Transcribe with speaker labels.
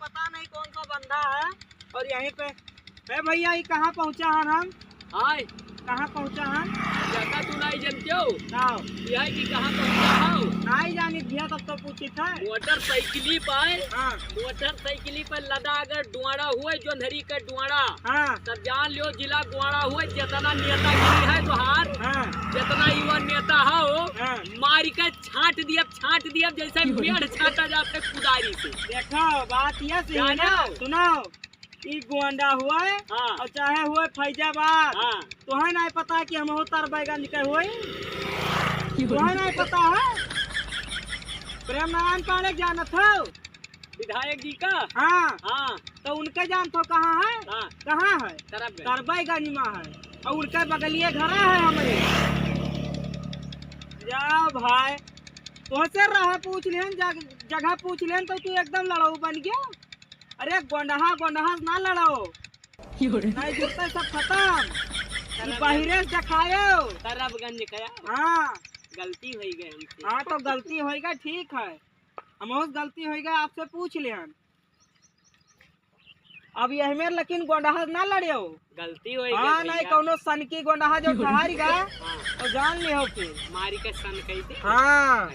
Speaker 1: पता नहीं कौन सा बंदा है। और यहीं पे है भैया, ये कहाँ पहुँचा है हम?
Speaker 2: हाय
Speaker 1: कहाँ पहुँचा है?
Speaker 2: जगह तू नहीं जानते हो
Speaker 1: आओ
Speaker 2: यही की कहाँ पहुँचा हो।
Speaker 1: नहीं जानी दिया तब तो पूछी था।
Speaker 2: मोटरसाइकिली पर
Speaker 1: हाँ
Speaker 2: मोटरसाइकिली पर लदा अगर डुआड़ा हुए जो नहरी का डुआड़ा
Speaker 1: हाँ
Speaker 2: तब जान लियो जिला गुआड़ा हुए जितना नेतागिरी है तुहार
Speaker 1: हाँ
Speaker 2: जितना युवा नेता हो
Speaker 1: हाँ।
Speaker 2: मार के छाट दिया जैसे मेढ़ छाटा जाते कुदारी से।
Speaker 1: देखो बात ये सी है ना,
Speaker 2: जानो।
Speaker 1: सुनो, ई गोंडा हुआ है
Speaker 2: हाँ
Speaker 1: और चाहे हुए फैजाबाद,
Speaker 2: हाँ
Speaker 1: तो है नहीं पता कि हम होतर बैगन के हुए, तो है नहीं पता है। प्रेम नारायण पाले जानत हो?
Speaker 2: विधायक जी का।
Speaker 1: हाँ
Speaker 2: हाँ
Speaker 1: तो उनके जान तो कहाँ है?
Speaker 2: हाँ
Speaker 1: कहाँ है?
Speaker 2: तरफ
Speaker 1: करबईगंज में है और उनके बगलिए घर है हमारे। जाओ भाई तुमसे रहा पूछ लेन, जगह पूछ लेन तो तू एकदम लड़ाऊ बन गया। अरे गोंडहा ना लड़ाओ, नहीं जुटता सब खत्म। बाहरे से दिखायो।
Speaker 2: तरफगंज कया
Speaker 1: हाँ
Speaker 2: गलती हो गई हमसे।
Speaker 1: हाँ तो गलती होएगा, ठीक है, हम गलती होएगा आपसे पूछ लेन। अब यही में लेकिन गोंडहा ना लड़ियो।
Speaker 2: गलती हो गई।
Speaker 1: हाँ नहीं कौनो सन की गोंडहा जो ठहर गया
Speaker 2: हाँ
Speaker 1: तो जान लियो फिर।
Speaker 2: मारी के सन कैसे।
Speaker 1: हाँ।